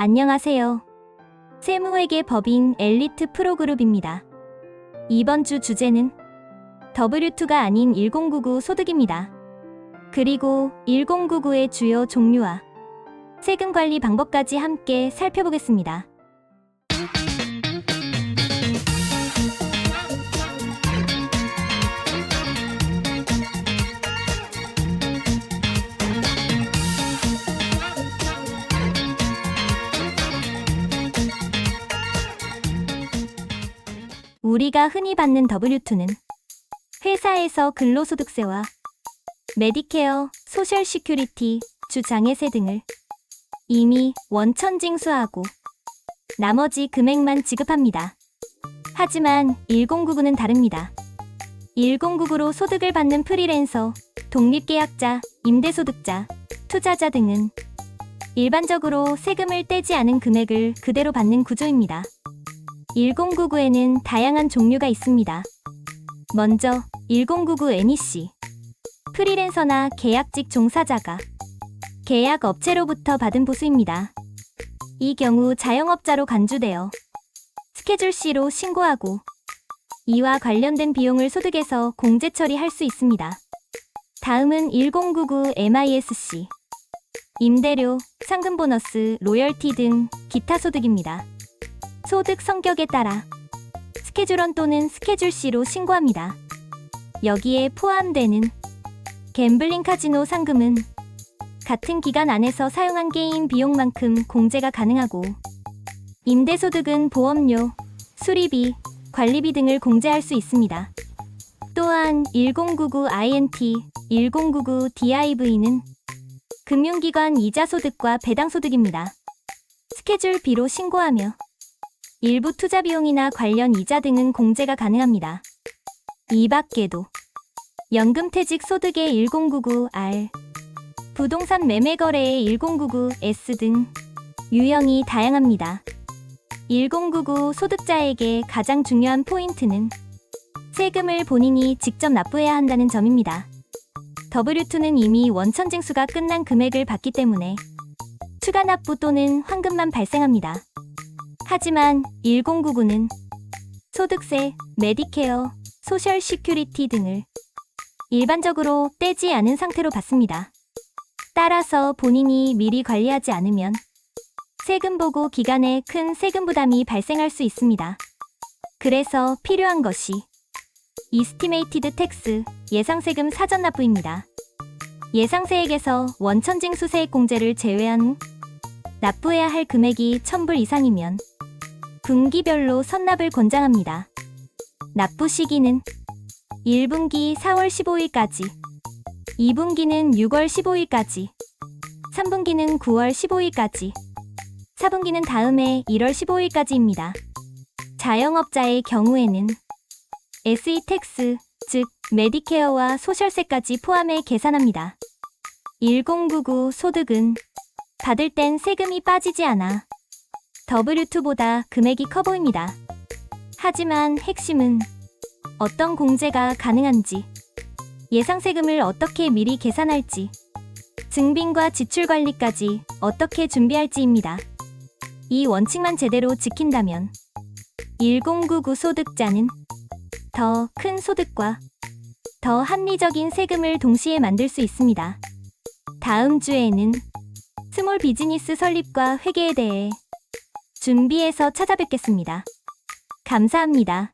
안녕하세요. 세무회계 법인 엘리트 프로그룹입니다. 이번 주 주제는 W2가 아닌 1099 소득입니다. 그리고 1099의 주요 종류와 세금 관리 방법까지 함께 살펴보겠습니다. 우리가 흔히 받는 W2는 회사에서 근로소득세와 메디케어, 소셜 시큐리티, 주장애세 등을 이미 원천 징수하고 나머지 금액만 지급합니다. 하지만 1099는 다릅니다. 1099로 소득을 받는 프리랜서, 독립계약자, 임대소득자, 투자자 등은 일반적으로 세금을 떼지 않은 금액을 그대로 받는 구조입니다. 1099에는 다양한 종류가 있습니다. 먼저 1099 NEC, 프리랜서나 계약직 종사자가 계약업체로부터 받은 보수입니다. 이 경우 자영업자로 간주되어 스케줄 C로 신고하고 이와 관련된 비용을 소득에서 공제 처리할 수 있습니다. 다음은 1099 MISC, 임대료, 상금 보너스, 로열티 등 기타 소득입니다. 소득 성격에 따라 스케줄원 또는 스케줄 C로 신고합니다. 여기에 포함되는 갬블링 카지노 상금은 같은 기간 안에서 사용한 게임 비용만큼 공제가 가능하고, 임대소득은 보험료, 수리비, 관리비 등을 공제할 수 있습니다. 또한 1099 INT, 1099 DIV는 금융기관 이자소득과 배당소득입니다. 스케줄 B로 신고하며 일부 투자 비용이나 관련 이자 등은 공제가 가능합니다. 이 밖에도 연금퇴직 소득의 1099R, 부동산 매매 거래의 1099S 등 유형이 다양합니다. 1099 소득자에게 가장 중요한 포인트는 세금을 본인이 직접 납부해야 한다는 점입니다. W2는 이미 원천 징수가 끝난 금액을 받기 때문에 추가 납부 또는 환급만 발생합니다. 하지만 1099는 소득세, 메디케어, 소셜 시큐리티 등을 일반적으로 떼지 않은 상태로 받습니다. 따라서 본인이 미리 관리하지 않으면 세금 보고 기간에 큰 세금 부담이 발생할 수 있습니다. 그래서 필요한 것이 Estimated Tax, 예상세금 사전 납부입니다. 예상세액에서 원천징수세액 공제를 제외한 후 납부해야 할 금액이 1000불 이상이면 분기별로 선납을 권장합니다. 납부 시기는 1분기 4월 15일까지, 2분기는 6월 15일까지, 3분기는 9월 15일까지, 4분기는 다음해 1월 15일까지입니다. 자영업자의 경우에는 SE 텍스, 즉 메디케어와 소셜세까지 포함해 계산합니다. 1099 소득은 받을 땐 세금이 빠지지 않아 W2보다 금액이 커 보입니다. 하지만 핵심은 어떤 공제가 가능한지, 예상세금을 어떻게 미리 계산할지, 증빙과 지출 관리까지 어떻게 준비할지입니다. 이 원칙만 제대로 지킨다면 1099 소득자는 더 큰 소득과 더 합리적인 세금을 동시에 만들 수 있습니다. 다음 주에는 스몰 비즈니스 설립과 회계에 대해 준비해서 찾아뵙겠습니다. 감사합니다.